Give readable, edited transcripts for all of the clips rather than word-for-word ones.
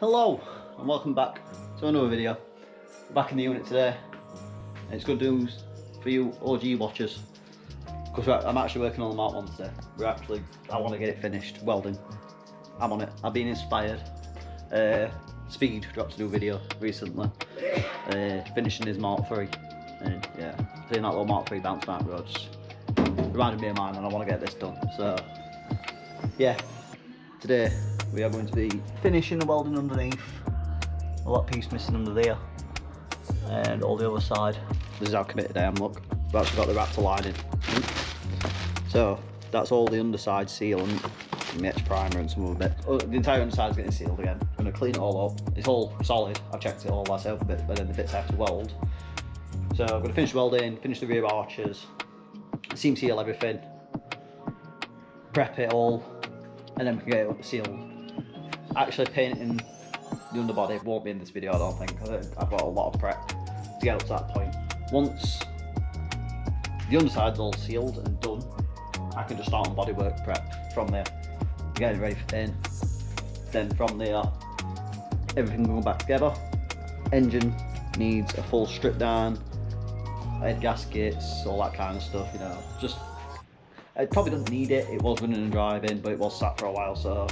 Hello and welcome back to another video. We're back in the unit today. It's good news for you OG watchers because I'm actually working on the Mk1 today. I want to get it finished welding. I'm on it. I've been inspired. Speed dropped a new video recently, finishing his Mk3, and yeah, seeing that little Mk3 bounce back road just reminded me of mine, and I want to get this done. So yeah, today we are going to be finishing the welding underneath. A that piece missing under there, and all the other side. This is how committed I am. Look, I've actually got the Raptor lining. So that's all the underside sealant, and the etch primer and some other bit. Oh, the entire underside is getting sealed again. I'm going to clean it all up. It's all solid. I've checked it all myself a bit, but then the bits I have to weld. So I'm going to finish welding, finish the rear arches, seam seal everything, prep it all, and then we can get it sealed. Actually painting the underbody won't be in this video, I don't think. I've got a lot of prep to get up to that point. Once the underside's all sealed and done, I can just start on bodywork prep from there, get it ready for paint. Then from there, everything will go back together. Engine needs a full strip down, head gaskets, all that kind of stuff, you know. Just, it probably doesn't need it. It was running and driving, but it was sat for a while, so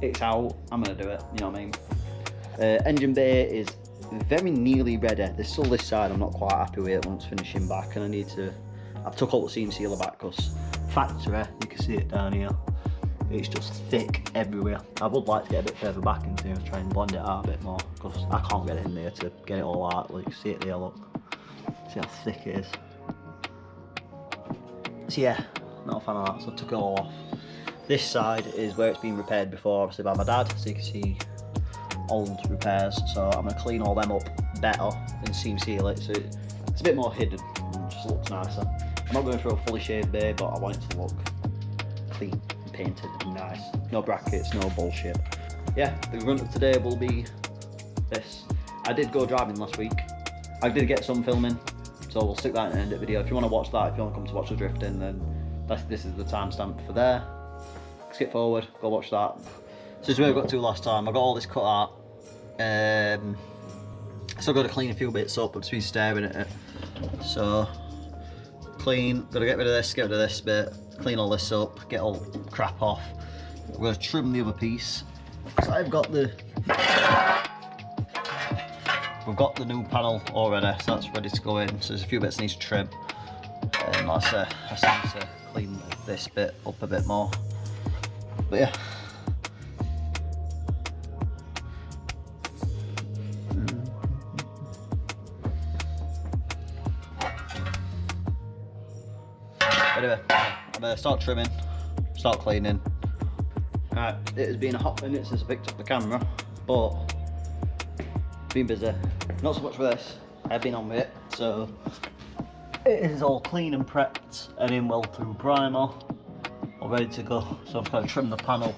it's out. I'm gonna do it, you know what I mean. Engine bay is very nearly ready. There's still this side I'm not quite happy with it once finishing back, and I've took all the seam sealer back because factory, you can see it down here, it's just thick everywhere. I would like to get a bit further back into it and try and blend it out a bit more because I can't get it in there to get it all out. Like, see it there, look. See how thick it is. So yeah, not a fan of that, so I took it all off. This side is where it's been repaired before, obviously by my dad, so you can see old repairs. So I'm going to clean all them up better and seam seal it so it's a bit more hidden and just looks nicer. I'm not going for a fully shaved bay, but I want it to look clean and painted and nice. No brackets, no bullshit. Yeah, the grunt of today will be this. I did go driving last week. I did get some filming, so we'll stick that in the end of the video. If you want to watch that, if you want to come to watch the drifting, then this is the timestamp for there. Skip forward, go watch that. So this is where we got to last time. I got all this cut out. Still got to clean a few bits up. I've just been staring at it. So clean. Got to get rid of this, get rid of this bit, clean all this up, get all crap off. We're going to trim the other piece. So we've got the new panel already, so that's ready to go in. So there's a few bits I need to trim. And like I say, I just need to clean this bit up a bit more. But yeah. Anyway, I'm going to start trimming, start cleaning. Right, it has been a hot minute since I picked up the camera, but been busy. Not so much with this, I've been on with it, so it is all clean and prepped and in weld through primer, all ready to go. So I'm just going to trim the panel,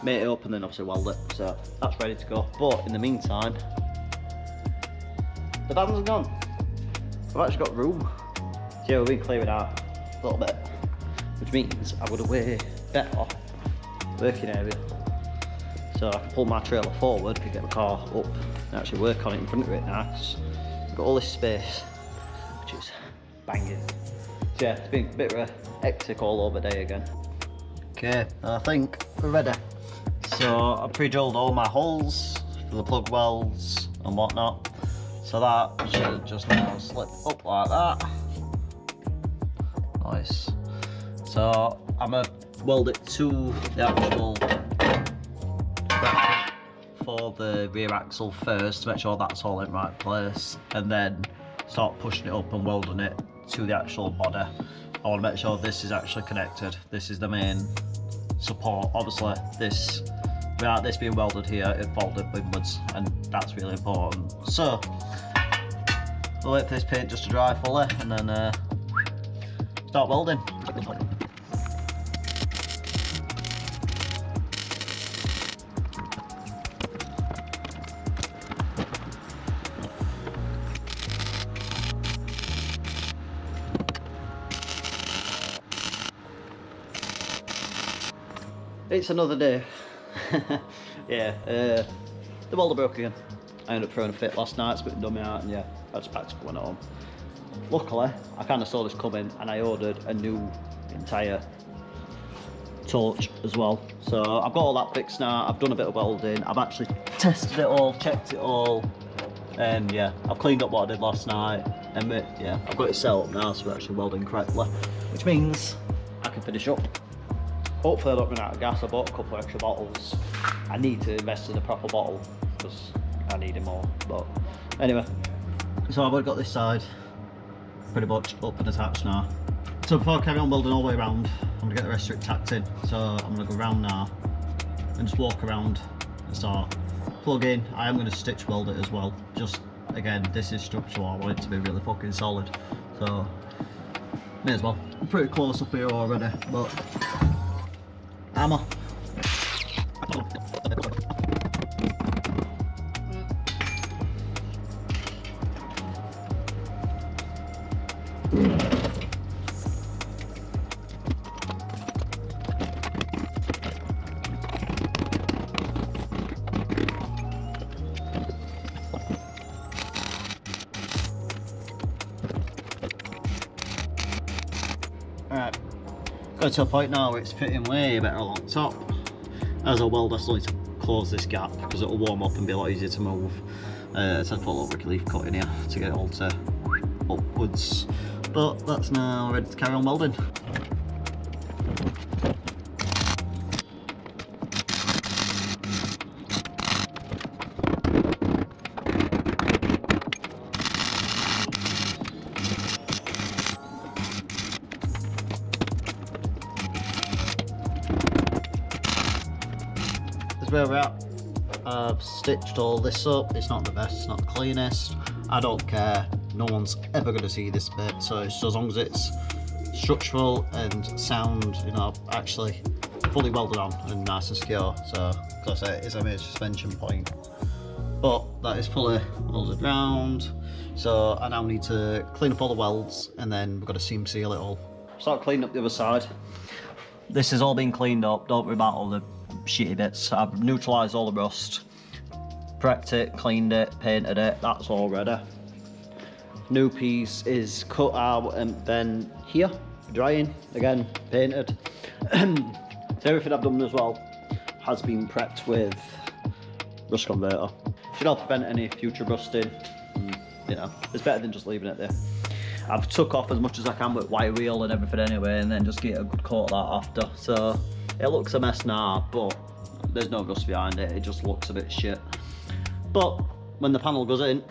mate it up, and then obviously weld it, so that's ready to go. But in the meantime, the van's gone. I've actually got room. So yeah, we've been clearing out a little bit, which means I've got a way better working area. So I can pull my trailer forward, can get my car up and actually work on it in front of it nice. Got all this space, which is banging. So yeah, it's been a bit of a hectic all over day again. Okay, I think we're ready. So I pre-drilled all my holes for the plug welds and whatnot. So that should just now slip up like that. Nice. So I'm gonna weld it to the actual bracket for the rear axle first to make sure that's all in the right place, and then start pushing it up and welding it to the actual body. I want to make sure this is actually connected. This is the main support. Obviously this, without this being welded here, it folded inwards, and that's really important. So we'll wait for this paint just to dry fully and then start welding. It's another day. Yeah, the welder broke again. I ended up throwing a fit last night, splitting dummy out, and yeah, I just packed up when at home. Luckily, I kind of saw this coming, and I ordered a new entire torch as well. So I've got all that fixed now. I've done a bit of welding. I've actually tested it all, checked it all, and yeah, I've cleaned up what I did last night, and yeah, I've got it set up now, so we're actually welding correctly, which means I can finish up. Hopefully I don't run out of gas. I bought a couple of extra bottles. I need to invest in a proper bottle because I need it more. But anyway, so I've already got this side pretty much up and attached now. So before I carry on welding all the way around, I'm going to get the rest of it tacked in. So I'm going to go around now and just walk around and start plug in. I am going to stitch weld it as well. Just again, this is structural. I want it to be really fucking solid. So may as well. I'm pretty close up here already, but hammer. Alright, got to a point now where it's fitting way better along top. As I weld, I still need to close this gap because it'll warm up and be a lot easier to move. So I put a little relief cut in here to get it all to upwards. But that's now ready to carry on welding. Where we're at. I've stitched all this up. It's not the best, it's not the cleanest. I don't care, no one's ever going to see this bit, so it's, as long as it's structural and sound, you know, actually fully welded on and nice and secure. So because it's a major suspension point, but that is fully welded round. So I now need to clean up all the welds, and then we've got to seam seal it all. Start cleaning up the other side. This has all been cleaned up, don't worry about all the shitty bits. I've neutralised all the rust, prepped it, cleaned it, painted it, that's all ready. New piece is cut out and then here, drying, again, painted. So everything I've done as well has been prepped with rust converter. Should help prevent any future rusting, you know, it's better than just leaving it there. I've took off as much as I can with wire wheel and everything anyway, and then just get a good coat of that after. So it looks a mess now, but there's no rust behind it, it just looks a bit shit. But when the panel goes in,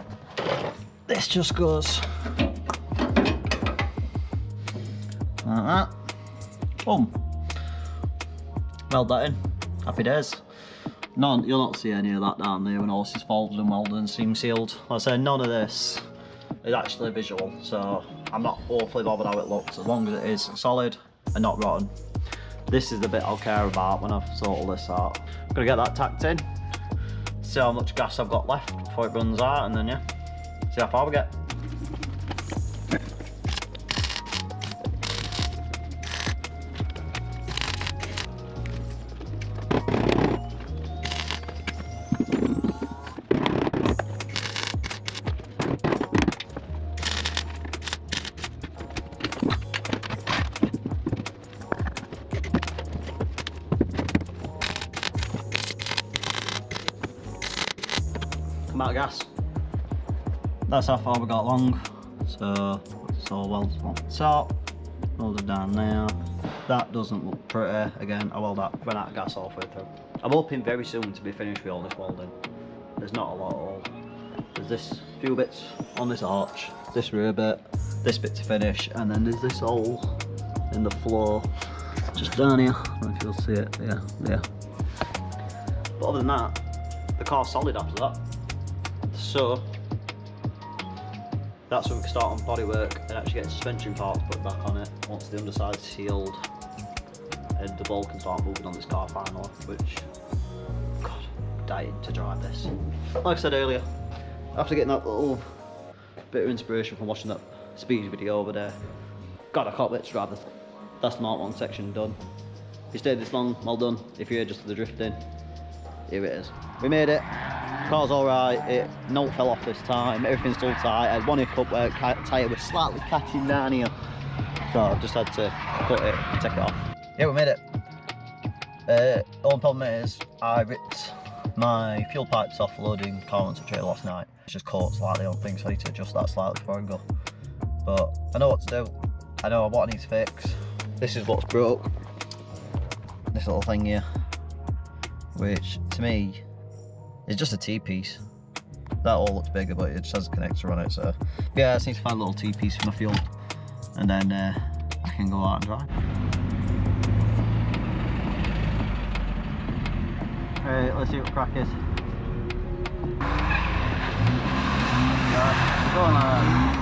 this just goes like that. Boom. Weld that in. Happy days. None, you'll not see any of that down there when all this is folded and welded and seam sealed. Like I say, none of this is actually visual, so I'm not awfully bothered how it looks, as long as it is solid and not rotten. This is the bit I'll care about when I've sorted all this out. I'm gonna get that tacked in, see how much gas I've got left before it runs out, and then yeah, see how far we get. Out of gas. That's how far we got along. So it's all welded on top, welded down there. That doesn't look pretty. Again, I ran out of gas halfway through. I'm hoping very soon to be finished with all this welding. There's not a lot at all. There's this few bits on this arch, this rear bit, this bit to finish, and then there's this hole in the floor just down here. I don't know if you'll see it. Yeah, there. But other than that, the car's solid after that. So that's when we can start on bodywork and actually get suspension parts put back on it once the underside's sealed and the ball can start moving on this car finally, which, God, I'm dying to drive this. Like I said earlier, after getting that little bit of inspiration from watching that speed video over there, God, I can't wait to drive this. That's the Mk1 section done. If you stayed this long, well done. If you're here just for the drifting, here it is. We made it. Car's alright, no fell off this time, everything's still tight. I had one hiccup where tyre was slightly catching down here, so I just had to cut it and take it off. Yeah, we made it. The only problem is I ripped my fuel pipes off loading car onto the trailer last night. It's just caught slightly on things, so I need to adjust that slightly before I go. But I know what to do. I know what I need to fix. This is what's broke. This little thing here, which to me is just a T-piece. That all looks bigger, but it just has a connector on it. So yeah, I just need to find a little T-piece for my fuel, and then I can go out and drive. Right, let's see what the crack is. Yeah, going like that.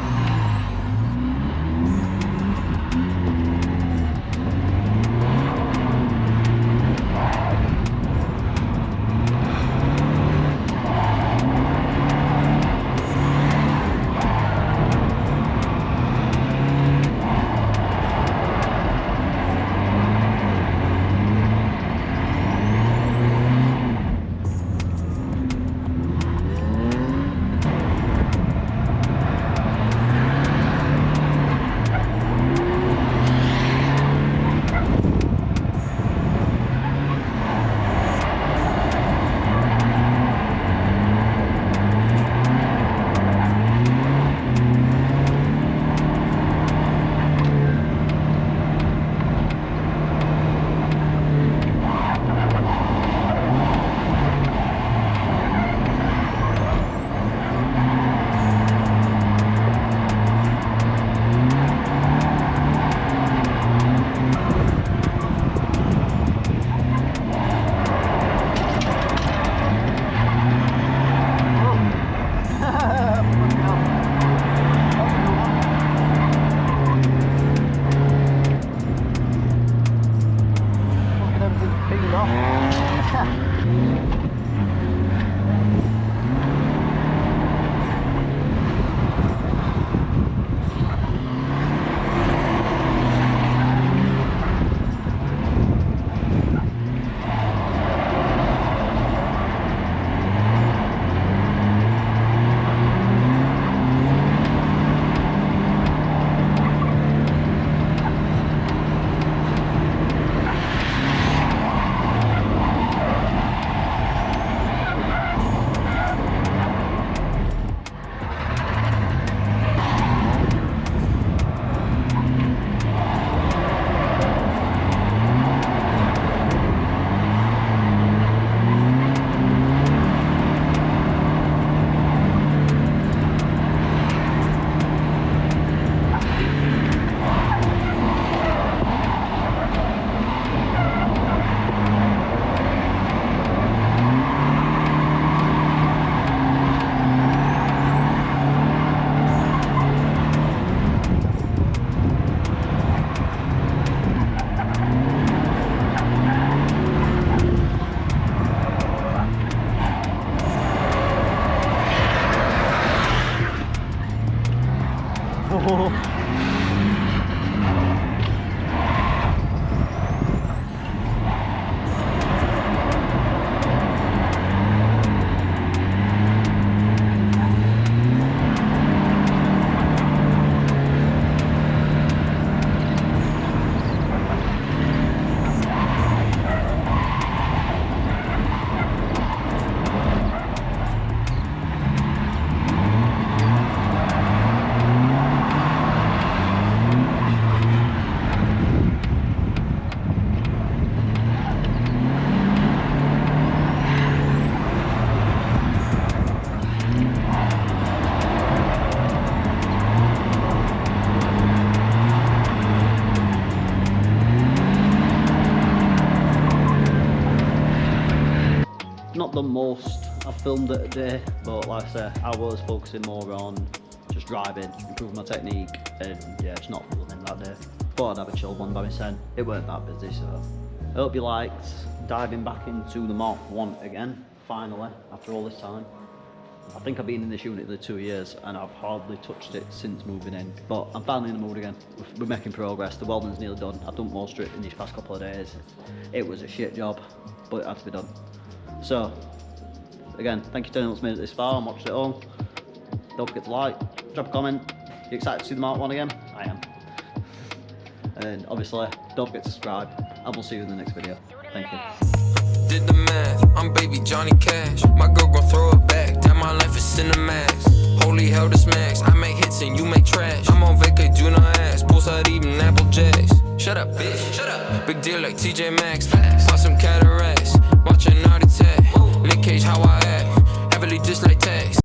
Not the most I've filmed it a day, but like I say, I was focusing more on just driving, improving my technique, and yeah, just not filming that day. Thought I'd have a chill one by myself. It weren't that busy, so I hope you liked diving back into the Mk1 again, finally, after all this time. I think I've been in this unit for 2 years and I've hardly touched it since moving in, but I'm finally in the mood again. We're making progress, the welding's nearly done. I've done most of it in these past couple of days. It was a shit job, but it had to be done. So, again, thank you to anyone that's made it this far and watched it all. Don't forget to like, drop a comment. You excited to see the Mark 1 again? I am. And obviously, don't forget to subscribe, and we'll see you in the next video. Thank you. Did the math, I'm baby Johnny Cash. My girl gon' throw it back, damn my life is cinemax. Holy hell, this max, I make hits and you make trash. I'm on vacay, do not ask, poolside eating Apple Jacks. Shut up, bitch, shut up. Big deal like TJ Maxx, pop some cataracts. Watch a naughty tag, Nick Cage how I act, heavily just like tags.